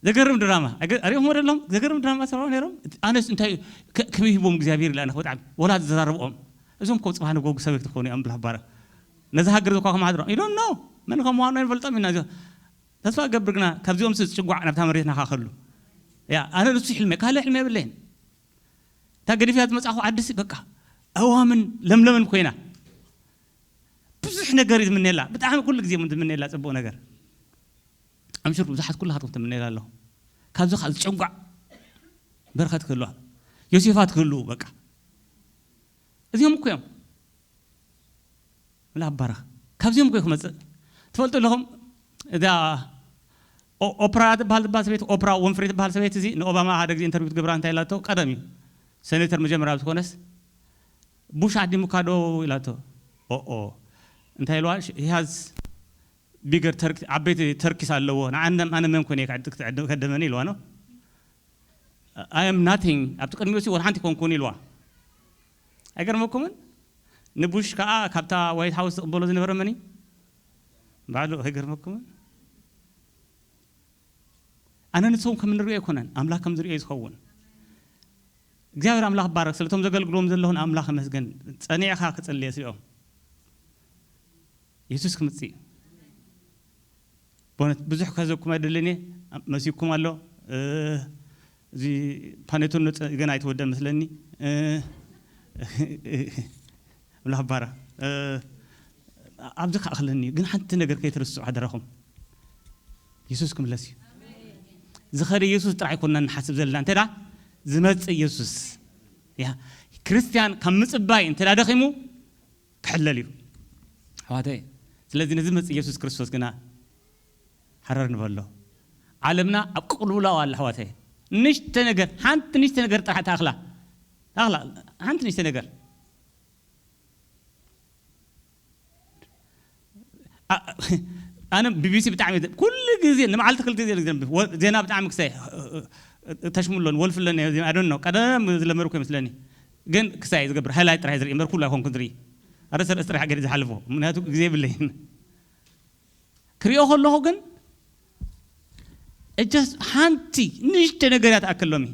ዘገርም ድራማ ኣሪኦሞ ደሎም ዘገርም ድራማ ዝሰርሑ ነይሮም ኣነስ እንታይ ከመይ ሂቦም እግዚኣብሔር ኢላ ንኽ ብጣዕሚ ወላድ ዝዛረብኦም እዞም ከም ፅባህ ንጎጉ ሰበይቲ ክኾኑ እዮም ብላ ባረኽ ነዚ ሃገር ዘኳ ከመሓድሮም ኢዶን ኖ መን ከምዃኑ ኣይንፈልጦም ኢና تسوا قبرنا كابزيوم سجوع نبتها مريتنا خاخلو يا أنا نفسي حلمي كهلا حلمي باللين تقدر فيها تمسحوا عدسي بقى أوامن لملمن كوينا بس إحنا قريب من الله بتعمل كل جزء من الله تبون نجار أمشي بزحت كلها تبون من الله كابزو خالد شجوع بركة كلها يوسفات كله بقى اليوم كيوم لا برا كابزيوم كيوم تفضلت لهم إذا أوبرا بهالسبيت أوبرا وينفري بهالسبيت زي إن أوباما هذا جزء إنترفيو تجبران تايلاتو قدامي سنتر مجمع رابط كونس بوش عدي مكادو إلاتو أو أنت هلواش he has bigger Turkey عبيت تركي سالوه أنا ممكن يكاد قدمني لوانو I am nothing أبتكلم يوسي ورحنتي كوني لوا أجر مكمن نبوش كا كابتا وايت هاوس بولوز نبرمني بعده أجر مكمن أنا نسوم كم من رؤية كونن أملاك كم رؤية يسخون እግዚአብሔር አምላክ ባረክ ስለቶም ዘገልግሎም ዘለሁን አምላክ መስገን ጸኒዕኻ ክጽልይ ሲኦም ኢየሱስ ክምጽ ቦነት ብዙሕ ከዘኩም አይደለኒ መሲኩም አሎ እዚ ፓኔቱን ገና አይተወደ መስለኒ አምላክ ባረክ አብዝካ አኽለኒ ግን ሓንቲ ነገር ከይትርስዑ አደረኹም ኢየሱስ ክምለስ ዝኸሪ ኢየሱስ ጥራይ ኮነን ሓስብ ዘለና እንተዳ زمت يسوع يا كريستيان كم مصباي انت لا دخيمو كحلليو هواتاي ስለዚህ نزمت ኢየሱስ ክርስቶስ ግና حرر نبلو ዓለምና ኣብ ቅልውላው አለ هواتاي ንሽተ ነገር ሓንቲ ንሽተ ነገር ጥራሕ ታኽላ ሓንቲ ንሽተ ነገር أنا BBC بتعمل كل جزء نمعلت كل جزء زينا بتعمل كسي تشملون ولفلن I don't know كذا لما ركوب مثلني جن كسي يقبر هلا يترى هذا يمر كله هون كندري أرسل أستريح حاجة يزحلفه من هاتو جزء بالليل كريو الله جن it just هانتي نيشت نجارات أكلمي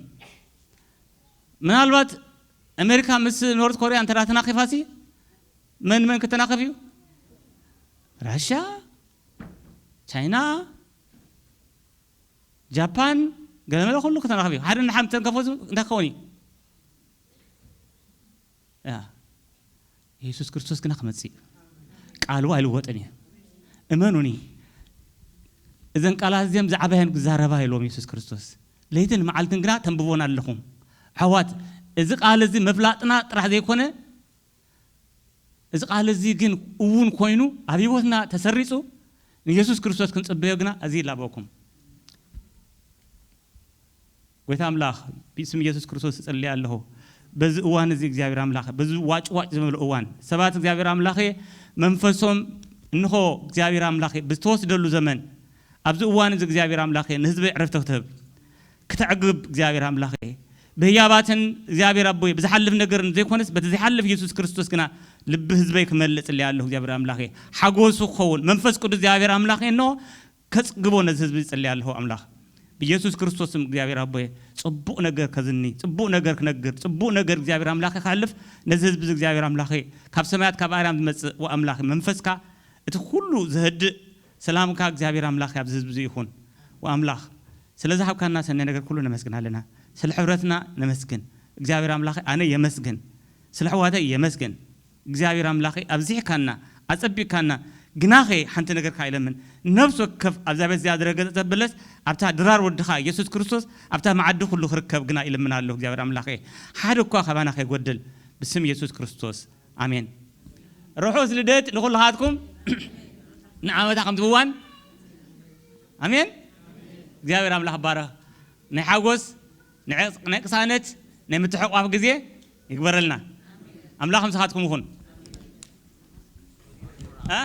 من الوقت أمريكا مس نورث كوريا أنت راه تناقف هاسي من كتناقفيو روسيا تشاينا جابان قال ما كله كتناقفيو هذا نحن تنقفوز نخوني يا يسوع كريستوس كنا خمسي قالوا الوطني امنوني إذن قال هذيم زعبهن زاربها يلوم يسوع كريستوس ليتن معلتن غنا تنببونا لكم حوات إذا قال زي مفلاطنا طرح زي كونه إذا قال زي جن أون كوينو أبيوتنا تسريسو يسوع كريستوس كن صبيو غنا أزي لابوكم ويتام لاخ باسم يسوع كريستوس صلي الله بز أوان زي እግዚአብሔር አምላክ በዙ ዋጭ ዘመል أوان ሰባት እግዚአብሔር አምላክ መንፈሶም እንሆ እግዚአብሔር አምላክ በተወስደሉ ዘመን أبز أوان زي እግዚአብሔር አምላክ ንህዝብ ዕረፍት ተክተብ ክትዕግብ እግዚአብሔር አምላክ በህያባትን እግዚአብሔር አቦይ በዝሐልፍ ነገር ዘይኮነስ በተዝሐልፍ ኢየሱስ ክርስቶስ ግና ልብ ህዝበይ ከመለጽ ለያለሁ እግዚአብሔር አምላክ ሓጎሱ ኾውን መንፈስ ቅዱስ እግዚአብሔር አምላክ ነው ከጽግቦ ነዝ ህዝብ ይጽልያለሁ አምላክ ኢየሱስ ክርስቶስም እግዚአብሔር አቦይ ጽቡቅ ነገር ከዝኒ ጽቡቅ ነገር ክነግር ጽቡቅ ነገር እግዚአብሔር አምላክ ካልፍ ነዝ ህዝብ እግዚአብሔር አምላክ ካብ ሰማያት ካብ አርያም ዝመጽ ወአምላክ መንፈስካ እቲ ሁሉ ዘህድ ሰላምካ እግዚአብሔር አምላክ ያብ ህዝብ ይሁን ወአምላክ ስለዚህ ሀብካና ሰነ ነገር ሁሉ ነመስግናለና ስለ ሕብረትና ነመስግን እግዚአብሔር አምላክ አነ የመስግን ስለ ሕዋታ የመስግን እግዚአብሔር አምላክ አብዚሕካና አጸቢካና ግናኸ ሓንቲ ነገር ካይለምን ነፍስ ወከፍ ኣብዛበት ዝያደረገ ተበለስ ኣብታ ድራር ወድኻ ኢየሱስ ክርስቶስ ኣብታ ማዓዲ ሁሉ ክርከብ ግና ይለምናለሁ እግዚአብሔር አምላክ ሓደ እኳ ከባና ከይጎድል ብስም ኢየሱስ ክርስቶስ አሜን ሩሑስ ልደት ለኹላትኩም ንዓመታ ከም ትብዋን አሜን እግዚአብሔር አምላክ ባረኽ ናይ ሓጎስ نقصانت نمتحق واف غزي يكبرلنا املاح مسخاتكم يكون ها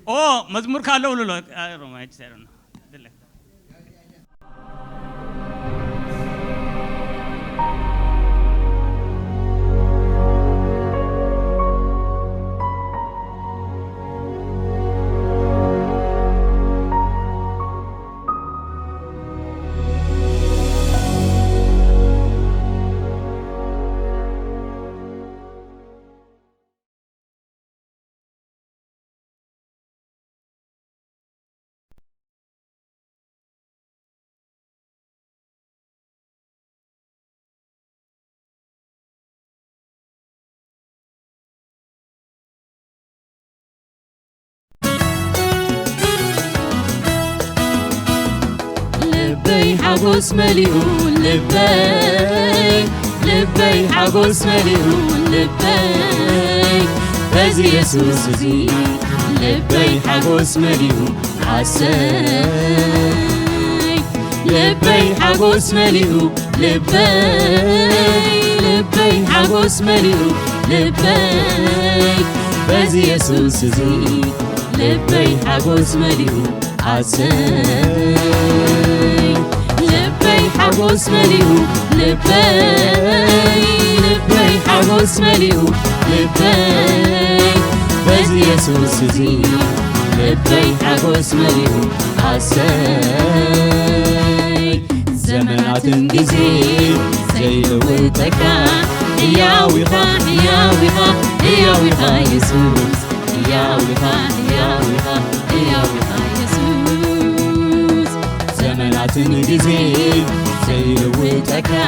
او مزمور كالو لولو لبي حقوس مليون لبي حقوس مليون لبي بزي يسوس زي لبي حقوس مليون عساي لبي حقوس مليون لبي حقوس مليون لبي بزي يسوس زي لبي حقوس مليون عساي لبي حقوس مليون لبي حقوس مليون لبي بزي يسوس زي لبي حقوس مليون عساي زمنات انجزي زي لوتكا ياويها ياويها ياويها يسوس ياويها ياويها ياويها يسوس زمنات انجزي زي لوتكا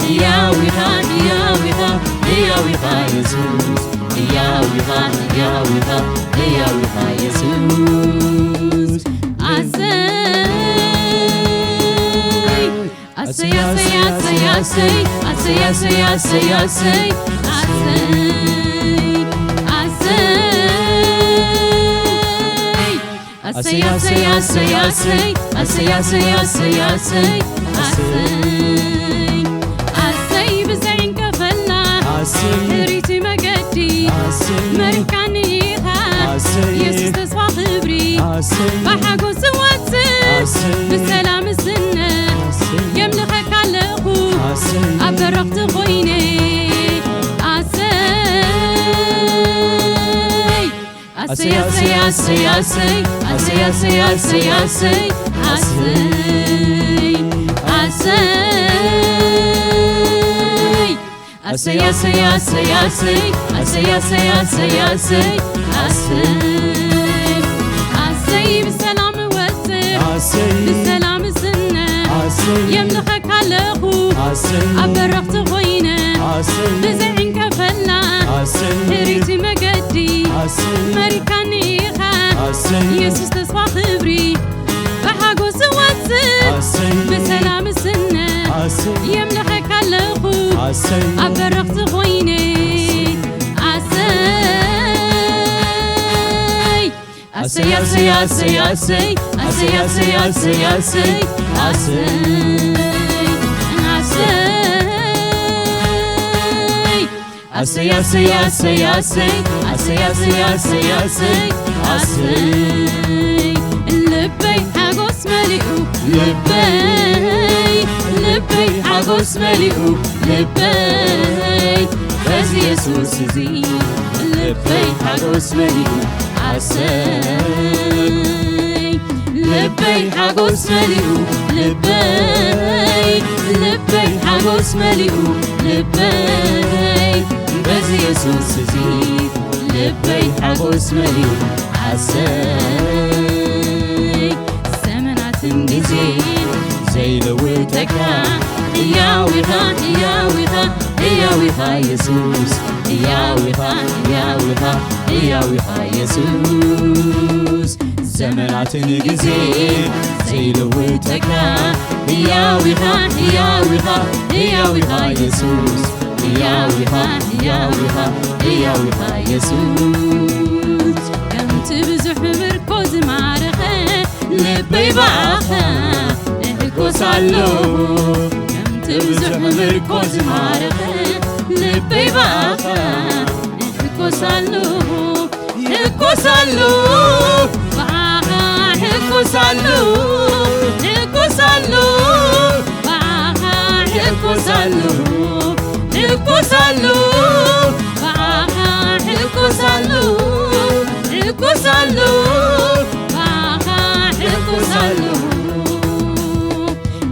ياويها ياويها ياويها يسوس ياويها ياويها ياويها يسوس عساي عساي عساي عساي عساي عساي عساي عساي عساي عساي عساي عساي عساي عساي عساي عساي عساي بزعين كفلا ريتي مقدي مركانيها يسوس تصفى خبري بحقو سواتي بالسلام السنة يملخك على أخو أبرقت خويني عساي عساي عساي عساي عساي عساي عساي عساي عساي عساي عساي عساي عساي عساي عساي عساي عساي عساي بالسلام وسع بالسلام السنة يملخك على أخو أبرقت خوينة بزعين كفلا ريتي مقدي مريكانيها يسوس تصفى خبري بحقو سواتي بسلام السنة يملخك على أخو أبرقت خويني عساي عساي عساي عساي عساي عساي عساي عساي عساي عساي عساي عساي عساي عساي عساي عساي عساي لبي حقوس مليو لبي حقوس مليو لبي بس يسوس زي لبي حقوس مليو عساي لبي حقوس مليو لبي حقوس مليو لبي بس يسوس زي لبي حقوس مليو عساي زمنات انجزي زي لوتكا ياويها ياويها ياويها يسوس ياويها ياويها ياويها يسوس زمنات انجزي زي لوتكا ياويها ياويها ياويها يسوس ياويها ياويها ياويها يسوس كنت بزح مركوز معرخة لبي باخا احكوس علو كنت بزح مركوز معرخة لبي باخا احكوس علو احكوس علو باخا احكوس علو احكوس علو باخا احكوس علو الكوسالو باها الكوسالو الكوسالو باها الكوسالو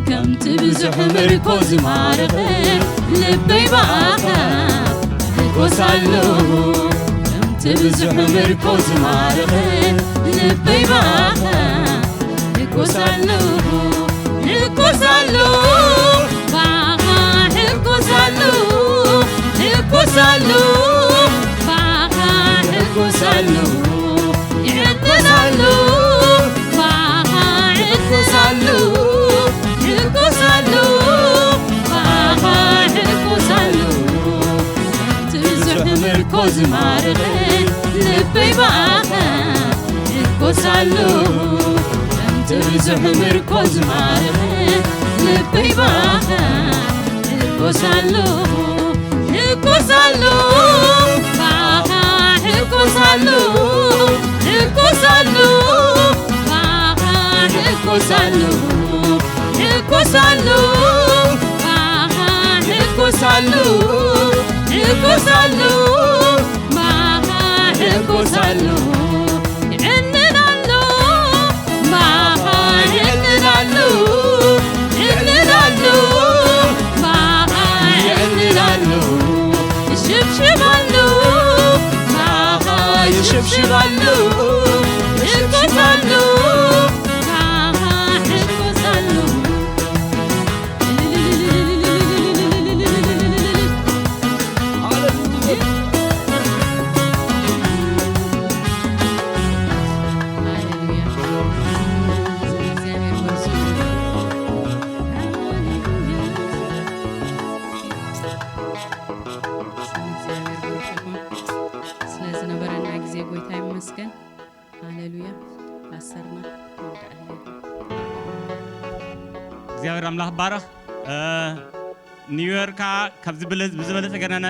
كم تبزح مركوز معرفة لبي باها الكوسالو كم تبزح مركوز معرفة لبي باها الكوسالو الكوسالو باها الكوسالو الكوسالو باها الكوسالو الكوسالو باها الكوسالو ዝማርኽን ልበይ ባኻ ሕጎሳሉ ከምቲ ብዙሕ ምርኮ ዝማርኽን ልበይ ባኻ ሕጎሳሉ ሕጎሳሉ ባኻ ሕጎሳሉ ሕጎሳሉ ባኻ ሕጎሳሉ ሕጎሳሉ ባኻ ሕጎሳሉ ሕጎሳሉ ባኻ ሕጎሳሉ ይዕንናሉ ባኻ ይዕንናሉ ይዕንናሉ ባኻ ይዕንናሉ ይሽብሽባሉ ባኻ ይሽብሽባሉ ይሕጎሳሉ ባኻ ሕጎሳሉ እግዚአብሔር አምላክ ባረኽ ኒውዮርካ ካብ ዝበለፀ ገና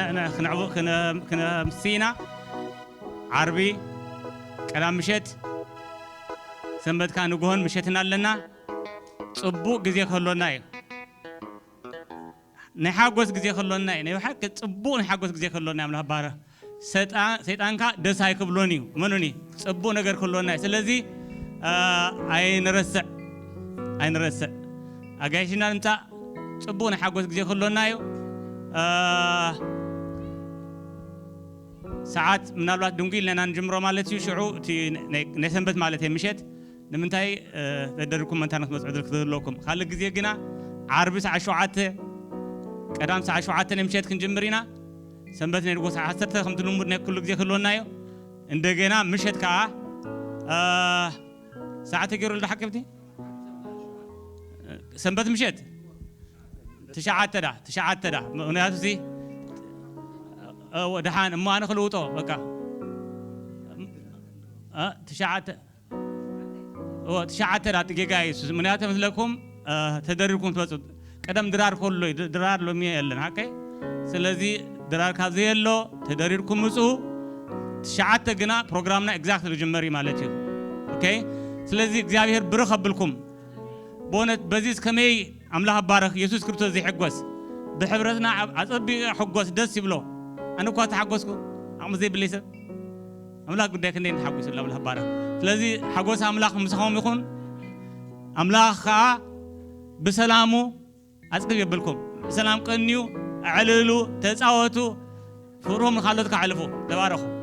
ክነምሲና ዓርቢ ቀዳም ምሸት ሰንበትካ ንግሆን ምሸትና ኣለና ጽቡቕ ግዜ ከሎና እዩ ናይ ሓጎስ ግዜ ከሎና እዩ ናይ ሓቂ ጽቡቕ ናይ ሓጎስ ግዜ ከሎና እዩ አምላክ ባረኽ ሰይጣንካ ደስ ኣይክብሎን እዩ እመኑኒ ጽቡቕ ነገር ከሎና እዩ ስለዚ ኣይንረስዕ ኣጋይሽና እንታ ጽቡቕ ናይ ሓጎስ ግዜ ከሎና እዩ ሰዓት ምናልባት ድንጉ ኢልና ንጅምሮ ማለት እዩ ሽዑ እቲ ናይ ሰንበት ማለት እዩ ምሸት ንምንታይ ተደርኩም መንታ ንክትመጽዑ ክትህልወኩም ካልእ ግዜ ግና ዓርቢ ሰዓት 7 ቀዳም ሰዓት 7 ናይ ምሸት ክንጅምር ኢና ሰንበት ናይ ድጎ ሰዓት 10 ከምቲ ልሙድ ናይ ኩሉ ግዜ ክህልወና እዩ እንደገና ምሸት ከዓ ሰዓት ገይሩ ልሓቅብቲ ሰንበት ምሸት تشعت دا ምክንያቱ ሲ ወደሃን እሞ ኣነ ክልውጦ በቃ تشعت دا ጥጌጋ ኢየሱስ ምክንያቱ መስለኩም ተደሪርኩም ትወፁ ቀደም ድራር ኮሎ ድራር ሎሚ የለን ሃቀ ስለዚ ድራር ካብ ዘየሎ ተደሪርኩም ምፁ تشعت ግና ፕሮግራምና ኤግዛክትሊ ጅመሪ ማለት እዩ ኦኬ ስለዚ እግዚአብሔር ብረኸብልኩም بونت بزيز كمي أملاها بارك يسوع كريستوس زي حجوس بحبرتنا أصبي حجوس دس يبلو أنا كوات حجوسكو أم زي بليسة أملاك بدك ندين حجوس الله أملاها بارك لذي حجوس أملاك مسخهم يكون أملاك بسلامه أسقي يبلكم سلام كنيو عللو تساوتو فروم خالدك علفو تباركوا